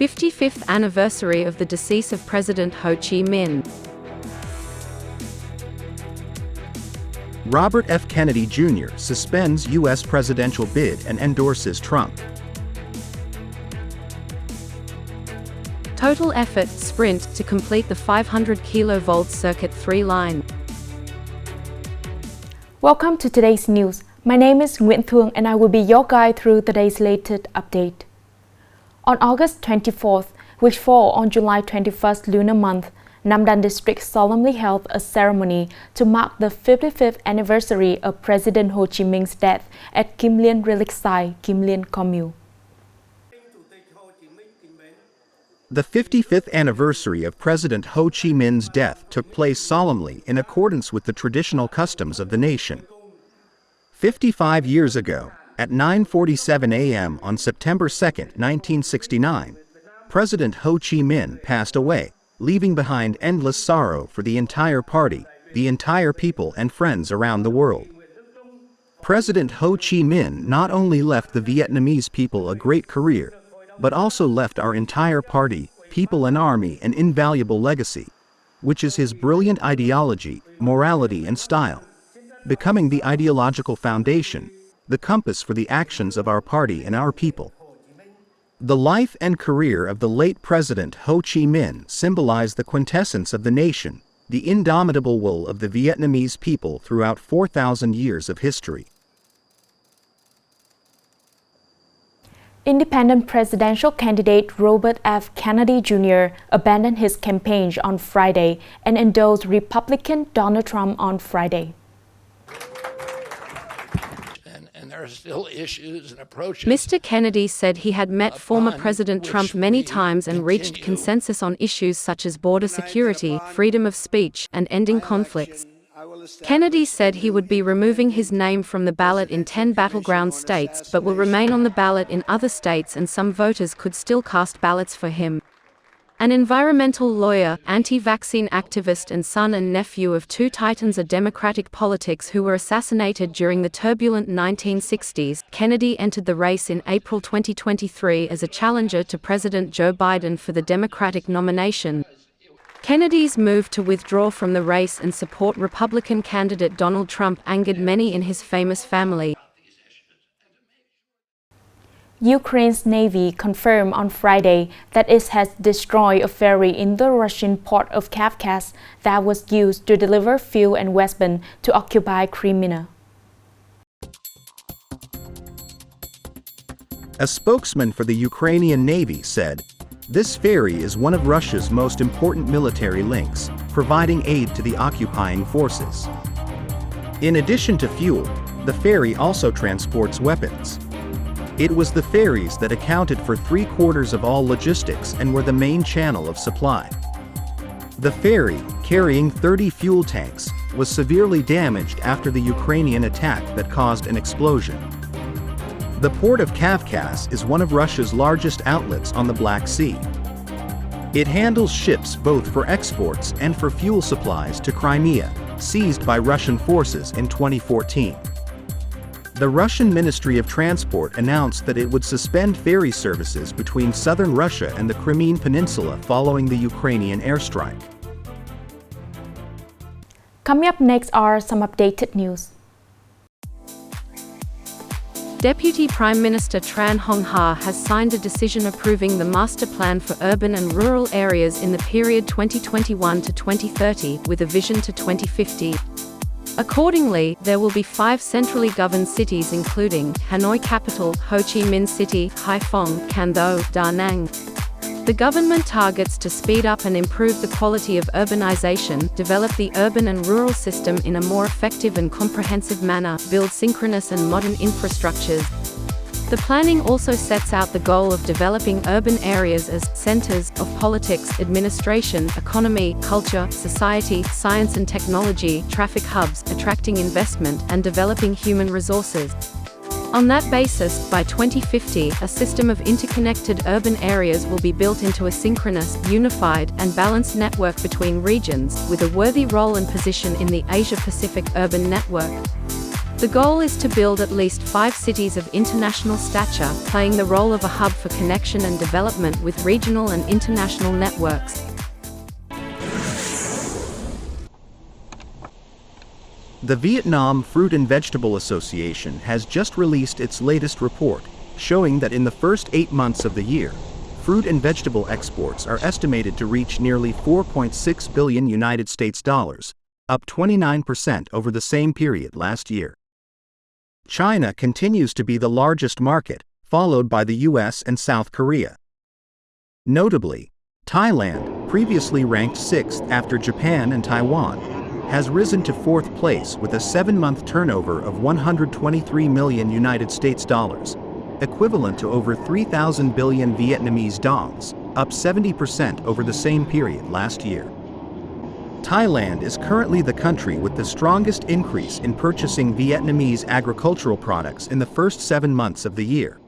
55th anniversary of the decease of President Ho Chi Minh. Robert F. Kennedy Jr. suspends U.S. presidential bid and endorses Trump. Total effort, sprint, to complete the 500 kV Circuit 3 line. Welcome to today's news. My name is Nguyễn Thị Minh Khai and I will be your guide through today's latest update. On August 24th, which fall on July 21st lunar month, Nam Dan District solemnly held a ceremony to mark the 55th anniversary of President Ho Chi Minh's death at Kim Liên Relic Site, Kim Liên Commune. The 55th anniversary of President Ho Chi Minh's death took place solemnly in accordance with the traditional customs of the nation. 55 years ago, at 9:47 a.m. on September 2, 1969, President Ho Chi Minh passed away, leaving behind endless sorrow for the entire party, the entire people and friends around the world. President Ho Chi Minh not only left the Vietnamese people a great career, but also left our entire party, people and army an invaluable legacy, which is his brilliant ideology, morality and style, becoming the ideological foundation, the compass for the actions of our party and our people. The life and career of the late President Ho Chi Minh symbolize the quintessence of the nation, the indomitable will of the Vietnamese people throughout 4,000 years of history. Independent presidential candidate Robert F. Kennedy Jr. abandoned his campaign on Friday and endorsed Republican Donald Trump on Friday. There are still issues and approaches. Mr. Kennedy said he had met former President Trump many times and reached consensus on issues such as border security, freedom of speech, and ending conflicts. Kennedy said he would be removing his name from the ballot in 10 battleground states, but will remain on the ballot in other states, and some voters could still cast ballots for him. An environmental lawyer, anti-vaccine activist and son and nephew of two titans of Democratic politics who were assassinated during the turbulent 1960s, Kennedy entered the race in April 2023 as a challenger to President Joe Biden for the Democratic nomination. Kennedy's move to withdraw from the race and support Republican candidate Donald Trump angered many in his famous family. Ukraine's Navy confirmed on Friday that it has destroyed a ferry in the Russian port of Kavkaz that was used to deliver fuel and weapons to occupied Crimea. A spokesman for the Ukrainian Navy said, "This ferry is one of Russia's most important military links, providing aid to the occupying forces." In addition to fuel, the ferry also transports weapons. It was the ferries that accounted for 3/4 of all logistics and were the main channel of supply. The ferry, carrying 30 fuel tanks, was severely damaged after the Ukrainian attack that caused an explosion. The port of Kavkaz is one of Russia's largest outlets on the Black Sea. It handles ships both for exports and for fuel supplies to Crimea, seized by Russian forces in 2014. The Russian Ministry of Transport announced that it would suspend ferry services between southern Russia and the Crimean Peninsula following the Ukrainian airstrike. Coming up next are some updated news. Deputy Prime Minister Tran Hong Ha has signed a decision approving the Master Plan for Urban and Rural Areas in the period 2021 to 2030 with a vision to 2050. Accordingly, there will be 5 centrally governed cities including Hanoi Capital, Ho Chi Minh City, Haiphong, Can Tho, Da Nang. The government targets to speed up and improve the quality of urbanization, develop the urban and rural system in a more effective and comprehensive manner, build synchronous and modern infrastructures. The planning also sets out the goal of developing urban areas as centers of politics, administration, economy, culture, society, science and technology, traffic hubs, attracting investment, and developing human resources. On that basis, by 2050, a system of interconnected urban areas will be built into a synchronous, unified, and balanced network between regions, with a worthy role and position in the Asia-Pacific urban network. The goal is to build at least 5 cities of international stature, playing the role of a hub for connection and development with regional and international networks. The Vietnam Fruit and Vegetable Association has just released its latest report, showing that in the first 8 months of the year, fruit and vegetable exports are estimated to reach nearly $4.6 billion United States dollars, up 29% over the same period last year. China continues to be the largest market, followed by the US and South Korea. Notably, Thailand, previously ranked 6th after Japan and Taiwan, has risen to 4th place with a 7-month turnover of 123 million United States dollars, equivalent to over 3,000 billion Vietnamese dongs, up 70% over the same period last year. Thailand is currently the country with the strongest increase in purchasing Vietnamese agricultural products in the first 7 months of the year.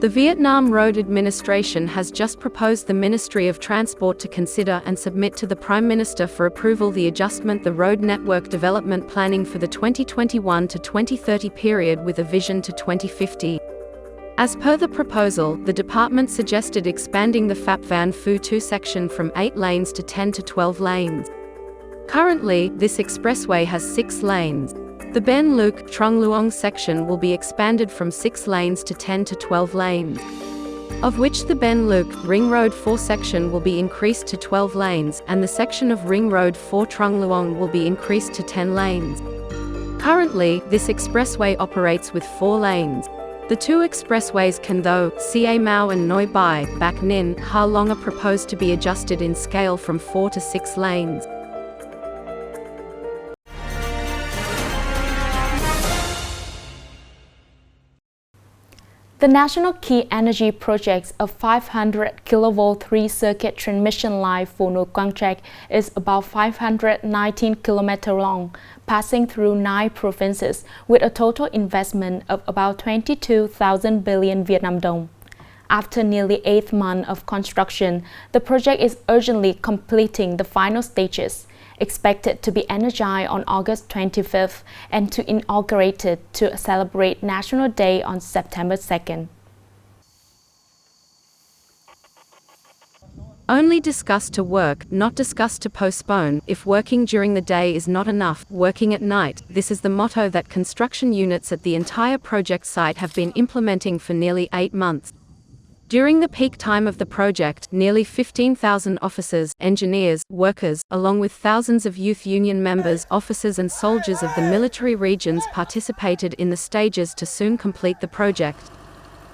The Vietnam Road Administration has just proposed the Ministry of Transport to consider and submit to the Prime Minister for approval the adjustment the road network development planning for the 2021 to 2030 period with a vision to 2050. As per the proposal, the department suggested expanding the Phap Van Phu 2 section from 8 lanes to 10 to 12 lanes. Currently, this expressway has 6 lanes. The Ben Luc Trung Luong section will be expanded from 6 lanes to 10 to 12 lanes, of which the Ben Luc Ring Road 4 section will be increased to 12 lanes and the section of Ring Road 4 Trung Luong will be increased to 10 lanes. Currently, this expressway operates with 4 lanes. The 2 expressways Can Tho, Ca Mau and Noi Bai, Bac Ninh, Ha Long are proposed to be adjusted in scale from 4 to 6 lanes. The National Key Energy Project's a 500 kV 3-circuit transmission line for Nui Quang Trach is about 519 km long, passing through 9 provinces with a total investment of about 22,000 billion Vietnam dong. After nearly 8 months of construction, the project is urgently completing the final stages, expected to be energized on August 25th and to inaugurate it to celebrate National Day on September 2nd. Only discuss to work, not discuss to postpone. If working during the day is not enough, working at night. This is the motto that construction units at the entire project site have been implementing for nearly 8 months. During the peak time of the project, nearly 15,000 officers, engineers, workers, along with thousands of youth union members, officers and soldiers of the military regions participated in the stages to soon complete the project.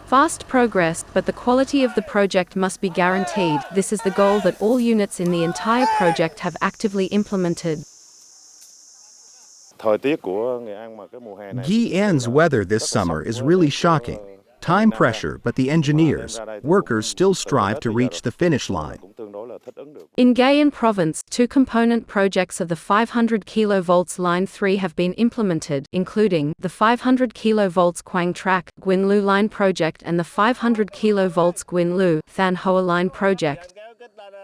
Fast progress, but the quality of the project must be guaranteed. This is the goal that all units in the entire project have actively implemented. Nghệ An's weather this summer is really shocking. Time pressure, but the engineers, workers still strive to reach the finish line. In Nghệ An province, 2 component projects of the 500 kV line 3 have been implemented, including the 500 kV Quang Trach Nguyen Lu line project and the 500 kV Nguyen Lu Than Hoa line project.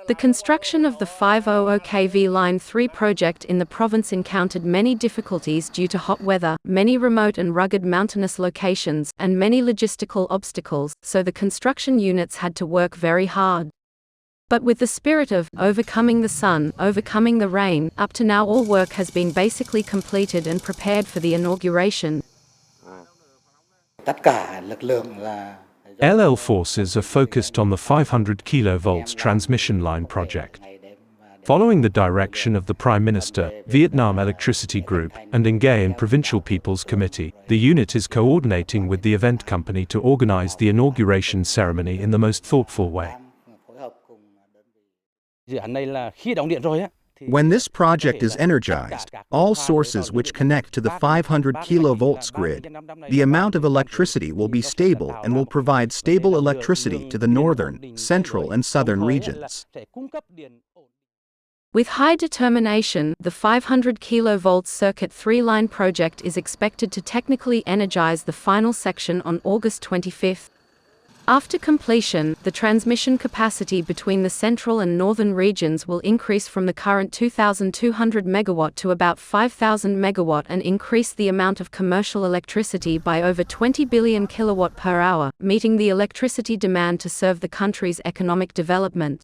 The construction of the 500 kV Line 3 project in the province encountered many difficulties due to hot weather, many remote and rugged mountainous locations, and many logistical obstacles, so the construction units had to work very hard. But with the spirit of overcoming the sun, overcoming the rain, up to now all work has been basically completed and prepared for the inauguration. LL forces are focused on the 500 kV transmission line project. Following the direction of the Prime Minister, Vietnam Electricity Group, and Nghe An Provincial People's Committee, the unit is coordinating with the event company to organize the inauguration ceremony in the most thoughtful way. When this project is energized, all sources which connect to the 500 kV grid, the amount of electricity will be stable and will provide stable electricity to the northern, central and southern regions. With high determination, the 500 kV Circuit 3 line project is expected to technically energize the final section on August 25th. After completion, the transmission capacity between the central and northern regions will increase from the current 2,200 megawatt to about 5,000 megawatt and increase the amount of commercial electricity by over 20 billion kilowatt per hour, meeting the electricity demand to serve the country's economic development.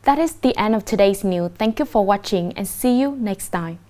That is the end of today's news. Thank you for watching and see you next time.